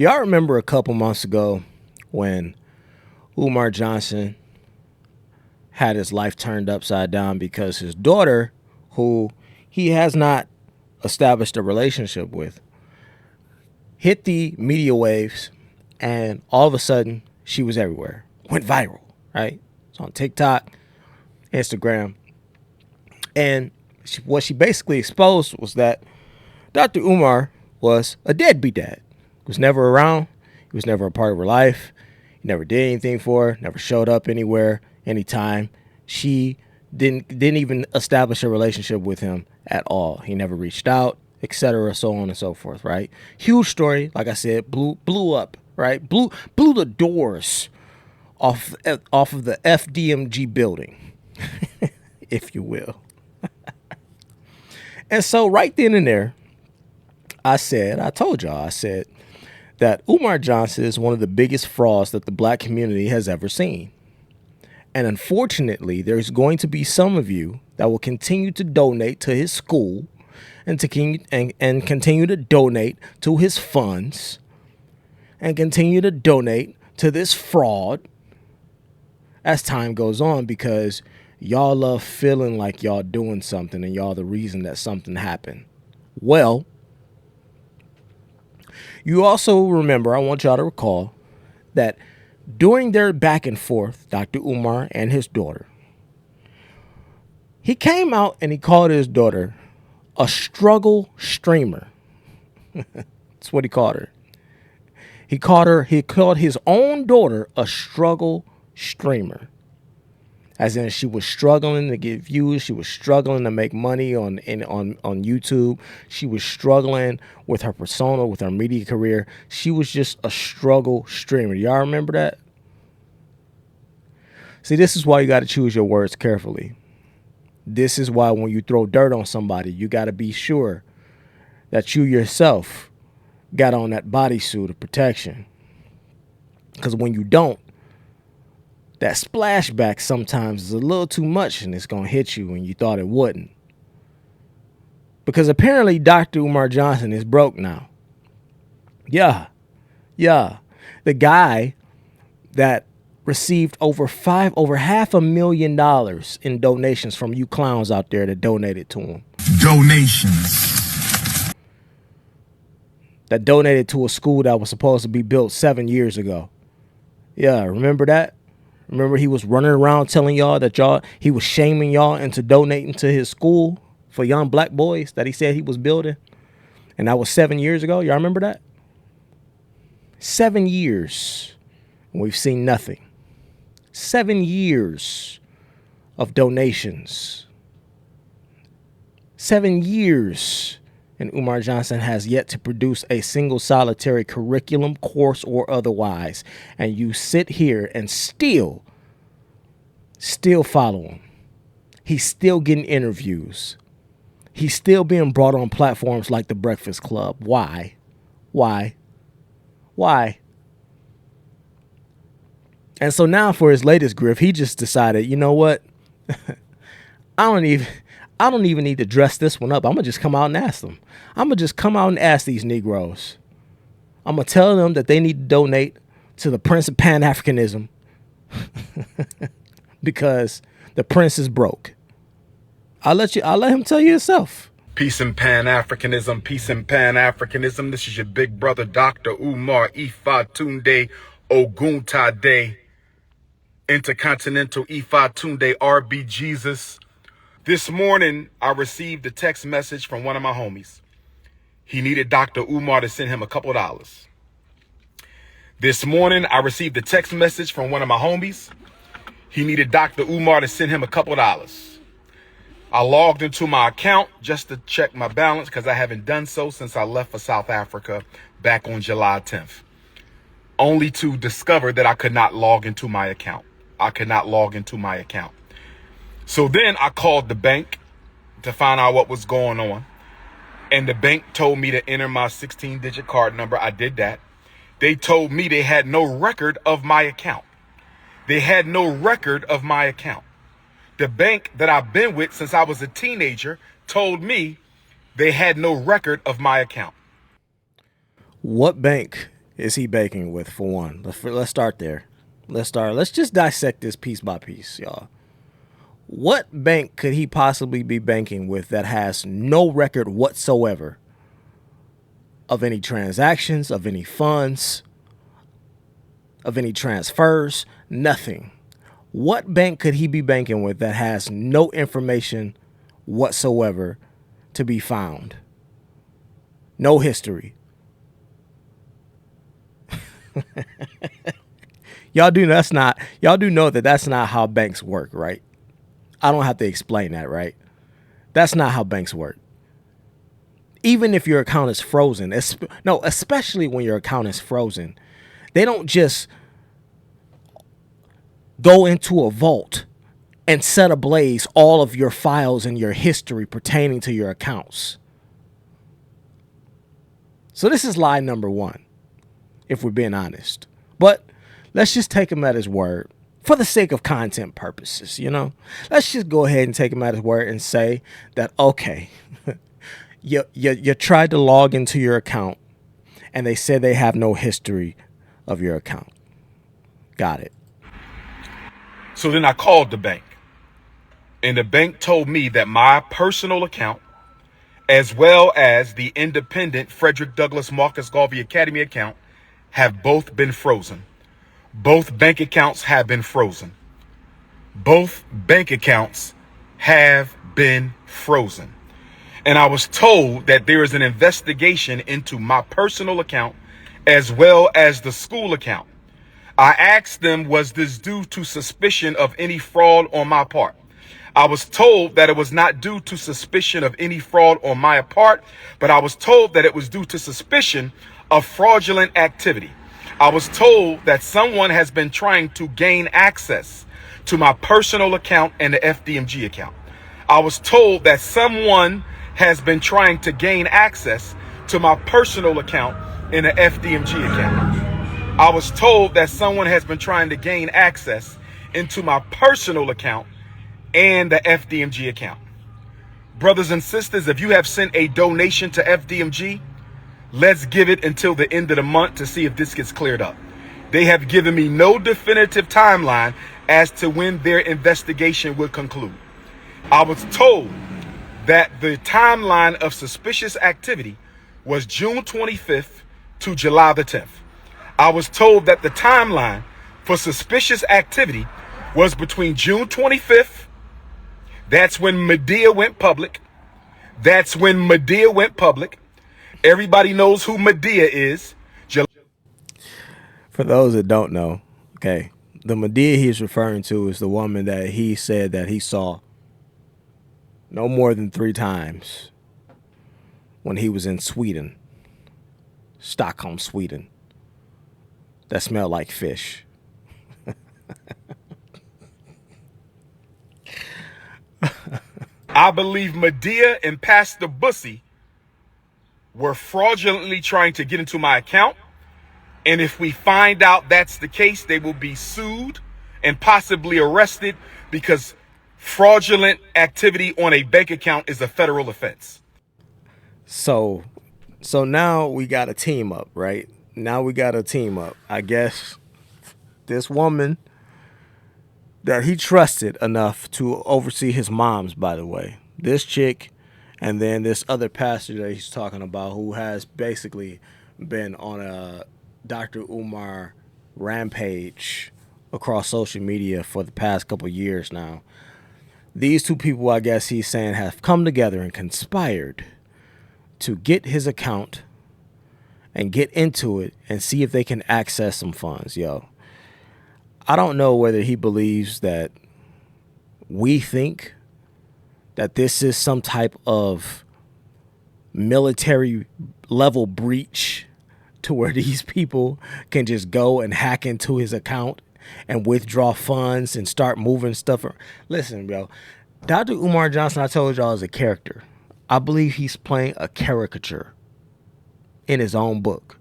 Y'all remember a couple months ago when Umar Johnson had his life turned upside down because his daughter, who he has not established a relationship with, hit the media waves, and all of a sudden she was everywhere, went viral, right? It's on TikTok, Instagram, and what she basically exposed was that Dr. Umar was a deadbeat dad. He was never around. He was never a part of her life. He never did anything for her. Never showed up anywhere, anytime. She didn't even establish a relationship with him at all. He never reached out, etc., so on and so forth. Right? Huge story. Like I said, blew up. Right? Blew the doors off of the FDMG building, if you will. And so right then and there, I told y'all, I said that Umar Johnson is one of the biggest frauds that the black community has ever seen. And unfortunately, there's going to be some of you that will continue to donate to his school and continue to donate to his funds and continue to donate to this fraud as time goes on, because y'all love feeling like y'all doing something and y'all the reason that something happened. Well, you also remember, I want y'all to recall that during their back and forth, Dr. Umar and his daughter, he came out and he called his daughter a struggle streamer. That's what he called her. He called his own daughter a struggle streamer. As in, she was struggling to get views. She was struggling to make money on YouTube. She was struggling with her persona, with her media career. She was just a struggle streamer. Y'all remember that? See, this is why you got to choose your words carefully. This is why when you throw dirt on somebody, you got to be sure that you yourself got on that bodysuit of protection. Because when you don't, that splashback sometimes is a little too much and it's going to hit you when you thought it wouldn't. Because apparently Dr. Umar Johnson is broke now. Yeah. The guy that received over $500,000 in donations from you clowns out there that donated to him. Donations. That donated to a school that was supposed to be built 7 years ago. Yeah, remember that? Remember he was running around telling y'all that he was shaming y'all into donating to his school for young black boys that he said he was building? And that was 7 years ago. Y'all remember that? 7 years. And we've seen nothing. 7 years of donations. 7 years. And Umar Johnson has yet to produce a single solitary curriculum, course, or otherwise. And you sit here and still follow him. He's still getting interviews. He's still being brought on platforms like The Breakfast Club. Why? And so now for his latest grift, he just decided, you know what? I don't even need to dress this one up. I'm going to just come out and ask them. I'm going to just come out and ask these Negroes. I'm going to tell them that they need to donate to the Prince of Pan-Africanism because the Prince is broke. I'll let him tell you himself. Peace and Pan-Africanism, peace and Pan-Africanism. This is your big brother, Dr. Umar Ifatunde Oguntade, Intercontinental Ifatunde RB Jesus. This morning, I received a text message from one of my homies. He needed Dr. Umar to send him a couple dollars. This morning, I received a text message from one of my homies. He needed Dr. Umar to send him a couple dollars. I logged into my account just to check my balance because I haven't done so since I left for South Africa back on July 10th. Only to discover that I could not log into my account. So then I called the bank to find out what was going on. And the bank told me to enter my 16-digit card number. I did that. They told me they had no record of my account. The bank that I've been with since I was a teenager told me they had no record of my account. What bank is he banking with, for one? Let's start there. Let's just dissect this piece by piece, y'all. What bank could he possibly be banking with that has no record whatsoever of any transactions, of any funds, of any transfers? Nothing. What bank could he be banking with that has no information whatsoever to be found? No history. Y'all do know that that's not how banks work, right? I don't have to explain that, right? That's not how banks work. Even if your account is frozen, especially when your account is frozen, they don't just go into a vault and set ablaze all of your files and your history pertaining to your accounts. So this is lie number one, if we're being honest. But let's just take him at his word for the sake of content purposes, you know? Let's just go ahead and take him at his word and say that, okay, you tried to log into your account and they said they have no history of your account. Got it. So then I called the bank, and the bank told me that my personal account, as well as the independent Frederick Douglass Marcus Garvey Academy account, have both been frozen. Both bank accounts have been frozen. Both bank accounts have been frozen. And I was told that there is an investigation into my personal account as well as the school account. I asked them, was this due to suspicion of any fraud on my part? I was told that it was not due to suspicion of any fraud on my part, but I was told that it was due to suspicion of fraudulent activity. I was told that someone has been trying to gain access to my personal account and the FDMG account. I was told that someone has been trying to gain access to my personal account and the FDMG account. I was told that someone has been trying to gain access into my personal account and the FDMG account. Brothers and sisters, if you have sent a donation to FDMG, let's give it until the end of the month to see if this gets cleared up. They have given me no definitive timeline as to when their investigation would conclude. I was told that the timeline of suspicious activity was June 25th to July the 10th. I was told that the timeline for suspicious activity was between June 25th. That's when Medea went public. Everybody knows who Medea is. For those that don't know, okay, the Medea he's referring to is the woman that he said that he saw no more than 3 times when he was in Sweden, Stockholm, Sweden, that smelled like fish. I believe Medea and Pastor Bussy were fraudulently trying to get into my account. And if we find out that's the case, they will be sued and possibly arrested because fraudulent activity on a bank account is a federal offense. So now we got a team up, right? Now we got a team up. I guess this woman that he trusted enough to oversee his mom's, by the way, this chick, and then this other pastor that he's talking about who has basically been on a Dr. Umar rampage across social media for the past couple of years now. These two people, I guess he's saying, have come together and conspired to get his account and get into it and see if they can access some funds. Yo, I don't know whether he believes that we think that this is some type of military level breach to where these people can just go and hack into his account and withdraw funds and start moving stuff. Listen, bro, Dr. Umar Johnson, I told y'all, is a character. I believe he's playing a caricature in his own book.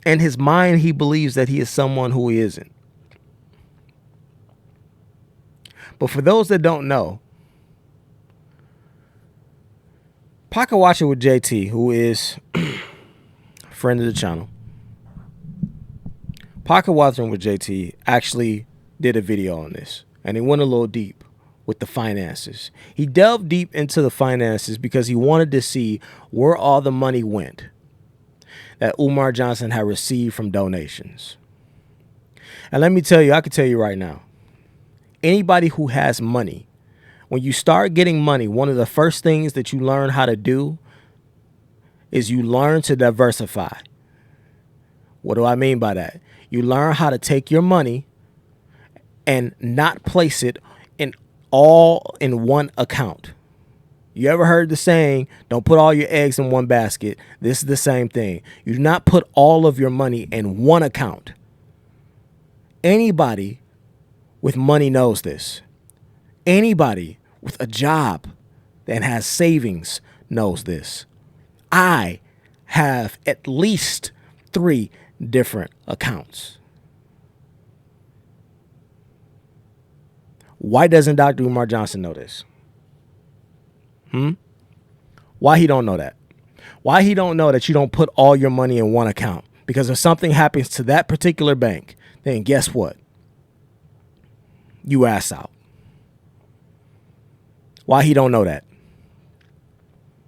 In his mind, he believes that he is someone who he isn't. But for those that don't know, Pocket Watcher with JT, who is friend of the channel, Pocket Watching with JT actually did a video on this, and he went a little deep with the finances. He delved deep into the finances because he wanted to see where all the money went that Umar Johnson had received from donations. And let me tell you, I can tell you right now, anybody who has money, when you start getting money, one of the first things that you learn how to do is you learn to diversify. What do I mean by that? You learn how to take your money and not place it all in one account. You ever heard the saying, don't put all your eggs in one basket? This is the same thing. You do not put all of your money in one account. Anybody with money knows this. Anybody with a job that has savings knows this. I have at least 3 different accounts. Why doesn't Dr. Umar Johnson know this? Why he don't know that? Why he don't know that you don't put all your money in one account? Because if something happens to that particular bank, then guess what? You ass out. Why he don't know that?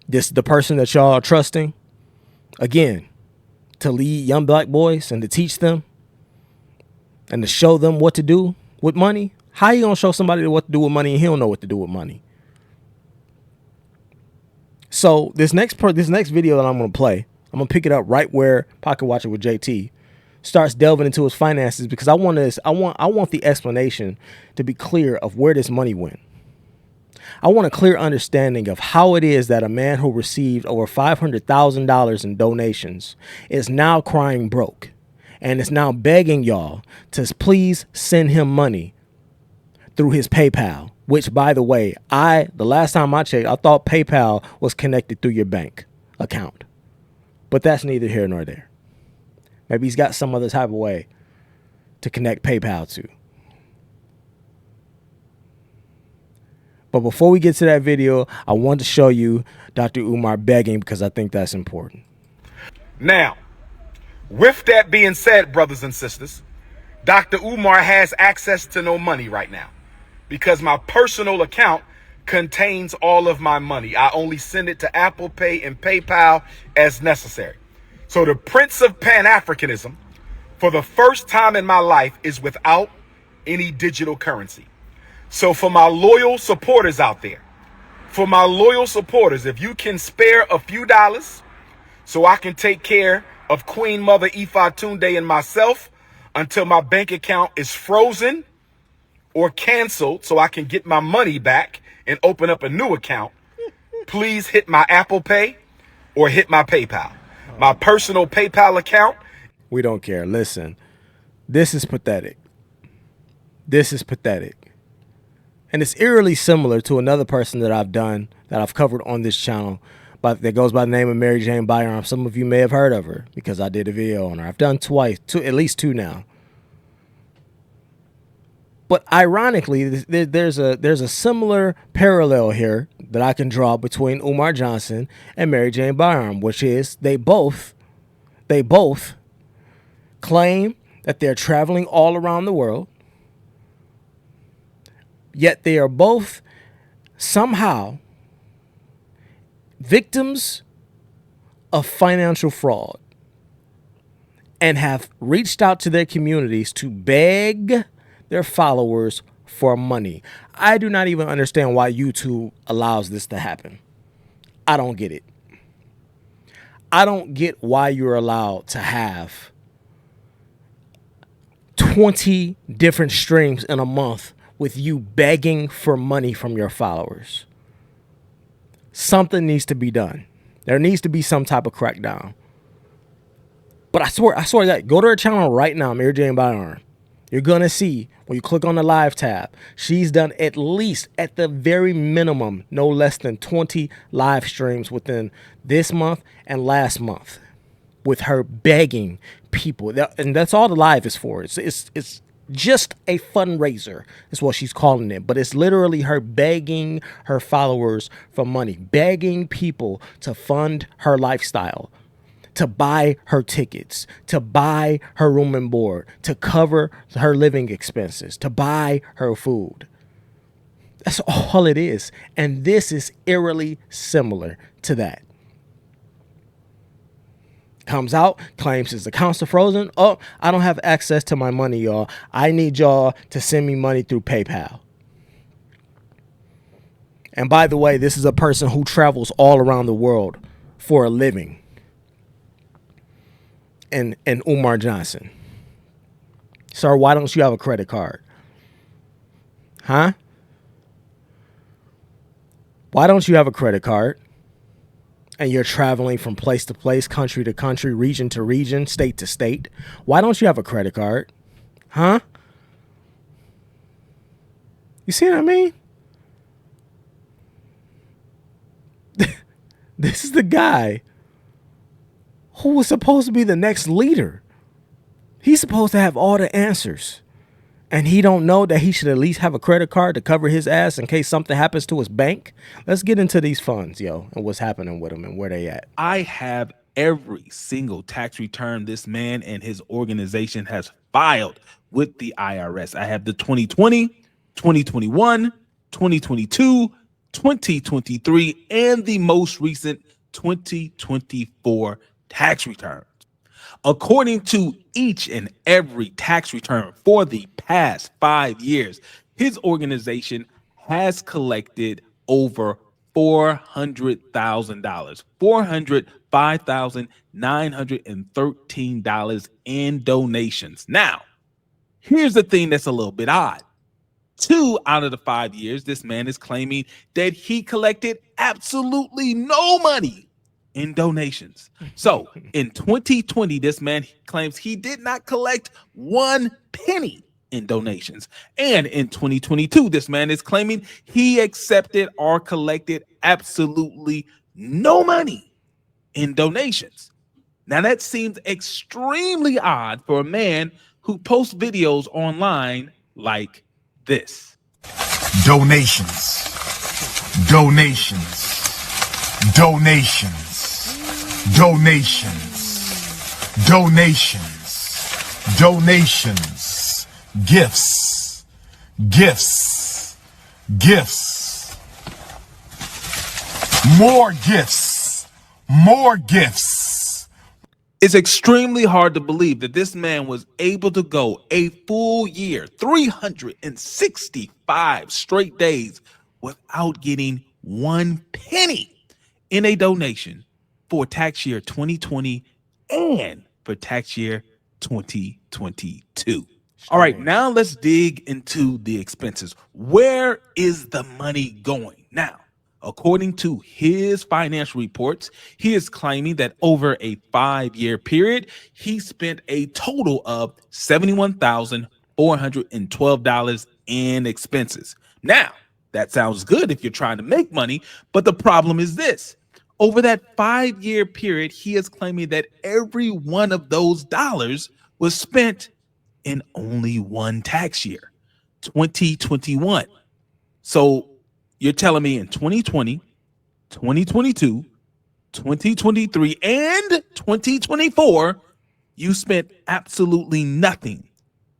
This the person that y'all are trusting, again, to lead young black boys and to teach them and to show them what to do with money. How you gonna show somebody what to do with money and he don't know what to do with money? So this next video that I'm gonna play, I'm gonna pick it up right where Pocket Watcher with JT starts delving into his finances, because I want the explanation to be clear of where this money went. I want a clear understanding of how it is that a man who received over $500,000 in donations is now crying broke and is now begging y'all to please send him money through his PayPal, which, by the way, the last time I checked, I thought PayPal was connected through your bank account. But that's neither here nor there. Maybe he's got some other type of way to connect PayPal to. But before we get to that video, I want to show you Dr. Umar begging, because I think that's important. Now, with that being said, brothers and sisters, Dr. Umar has access to no money right now, because my personal account contains all of my money. I only send it to Apple Pay and PayPal as necessary. So the Prince of Pan-Africanism, for the first time in my life, is without any digital currency. So for my loyal supporters out there, if you can spare a few dollars so I can take care of Queen Mother Ifa Tunde and myself until my bank account is frozen or canceled so I can get my money back and open up a new account, please hit my Apple Pay or hit my PayPal. My personal PayPal account. We don't care. Listen, this is pathetic. This is pathetic. And it's eerily similar to another person that I've covered on this channel, but that goes by the name of Mary Jane Byron. Some of you may have heard of her because I did a video on her. I've done at least two now. But ironically, there's a similar parallel here that I can draw between Umar Johnson and Mary Jane Byron, which is they both claim that they're traveling all around the world, yet they are both somehow victims of financial fraud and have reached out to their communities to beg their followers for money. I do not even understand why YouTube allows this to happen. I don't get it. I don't get why you're allowed to have 20 different streams in a month with you begging for money from your followers. Something needs to be done. There needs to be some type of crackdown. But I swear that go to her channel right now, Mary Jane Byron. You're going to see when you click on the live tab, she's done at least, at the very minimum, no less than 20 live streams within this month and last month with her begging people. And that's all the live is for. It's just a fundraiser is what she's calling it. But it's literally her begging her followers for money, begging people to fund her lifestyle, to buy her tickets, to buy her room and board, to cover her living expenses, to buy her food. That's all it is. And this is eerily similar to that. Comes out, claims his accounts are frozen. Oh, I don't have access to my money, y'all. I need y'all to send me money through PayPal. And by the way, this is a person who travels all around the world for a living. And Umar Johnson. Sir, why don't you have a credit card? Huh? Why don't you have a credit card? And you're traveling from place to place, country to country, region to region, state to state. Why don't you have a credit card? Huh? You see what I mean? This is the guy who was supposed to be the next leader. He's supposed to have all the answers. And he don't know that he should at least have a credit card to cover his ass in case something happens to his bank. Let's get into these funds, yo, and what's happening with them and where they at. I have every single tax return this man and his organization has filed with the IRS. I have the 2020, 2021, 2022, 2023, and the most recent 2024 tax return. According to each and every tax return for the past 5 years, his organization has collected over $400,000, $405,913 in donations. Now, here's the thing that's a little bit odd. 2 out of the 5 years, this man is claiming that he collected absolutely no money in donations. So in 2020, this man claims he did not collect 1 penny in donations. And in 2022, this man is claiming he accepted or collected absolutely no money in donations. Now that seems extremely odd for a man who posts videos online like this. Donations. Donations. Donations. Donations. Donations. Donations. Gifts. Gifts. Gifts. More gifts. More gifts. It's extremely hard to believe that this man was able to go a full year, 365 straight days, without getting 1 penny in a donation for tax year 2020 and for tax year 2022. All right, now let's dig into the expenses. Where is the money going? Now, according to his financial reports, he is claiming that over a 5-year period, he spent a total of $71,412 in expenses. Now, that sounds good if you're trying to make money, but the problem is this. Over that 5-year period, he is claiming that every one of those dollars was spent in only one tax year, 2021. So you're telling me in 2020, 2022, 2023, and 2024, you spent absolutely nothing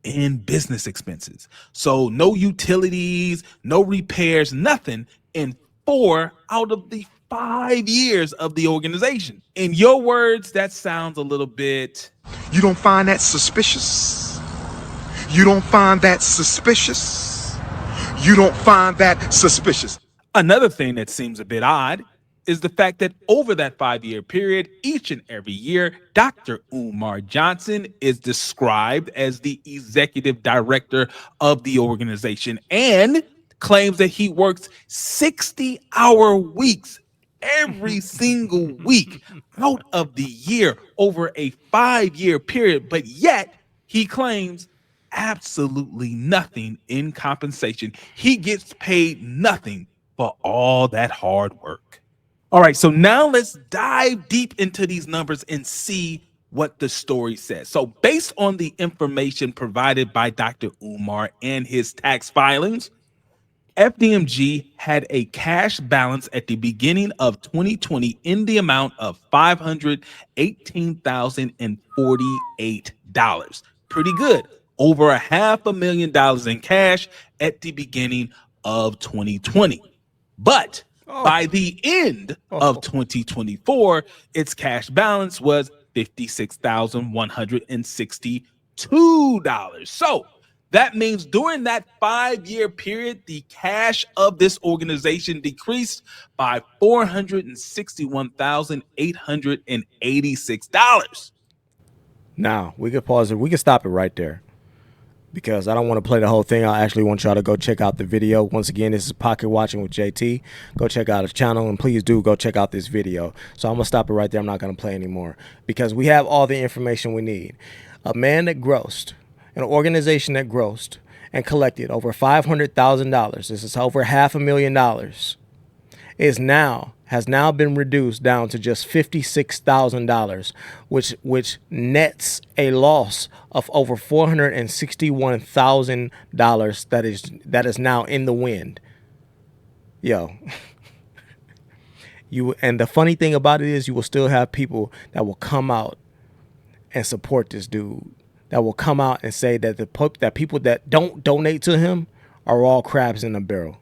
in business expenses. So no utilities, no repairs, nothing in 4 out of the 5 years of the organization. In your words, that sounds a little bit... You don't find that suspicious? You don't find that suspicious? You don't find that suspicious? Another thing that seems a bit odd is the fact that over that 5-year period, each and every year, Dr. Umar Johnson is described as the executive director of the organization and claims that he works 60-hour weeks every single week out of the year over a 5-year period, but yet he claims absolutely nothing in compensation. He gets paid nothing for all that hard work. All right, so now let's dive deep into these numbers and see what the story says. So based on the information provided by Dr. Umar and his tax filings, FDMG had a cash balance at the beginning of 2020 in the amount of $518,048. Pretty good. Over a $500,000 in cash at the beginning of 2020. But by the end of 2024, its cash balance was $56,162. So that means during that 5-year period, the cash of this organization decreased by $461,886. Now, we could pause it. We could stop it right there because I don't want to play the whole thing. I actually want y'all to go check out the video. Once again, this is Pocket Watching with JT. Go check out his channel, and please do go check out this video. So I'm going to stop it right there. I'm not going to play anymore because we have all the information we need. A man that grossed, an organization that grossed and collected over $500,000, this is over $500,000, has now been reduced down to just $56,000, which nets a loss of over $461,000 that is now in the wind. Yo. And the funny thing about it is you will still have people that will come out and support this dude, that will come out and say that that people that don't donate to him are all crabs in a barrel.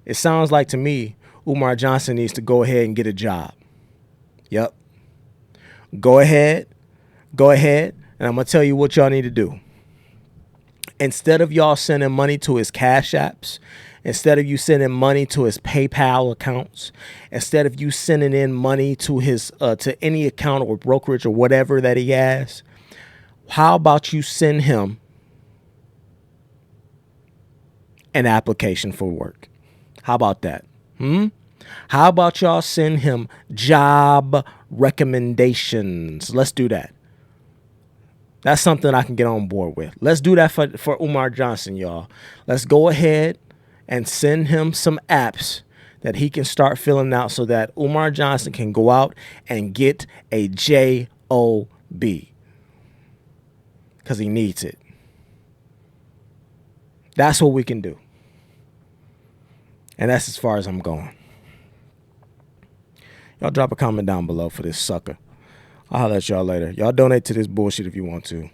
It sounds like to me Umar Johnson needs to go ahead and get a job. Yep. Go ahead, and I'm going to tell you what y'all need to do. Instead of y'all sending money to his Cash Apps, instead of you sending money to his PayPal accounts, instead of you sending in money to his to any account or brokerage or whatever that he has, how about you send him an application for work? How about that? How about y'all send him job recommendations? Let's do that. That's something I can get on board with. Let's do that for Umar Johnson, y'all. Let's go ahead and send him some apps that he can start filling out so that Umar Johnson can go out and get a job because he needs it. That's what we can do. And that's as far as I'm going. Y'all drop a comment down below for this sucker. I'll holler at y'all later. Y'all donate to this bullshit if you want to.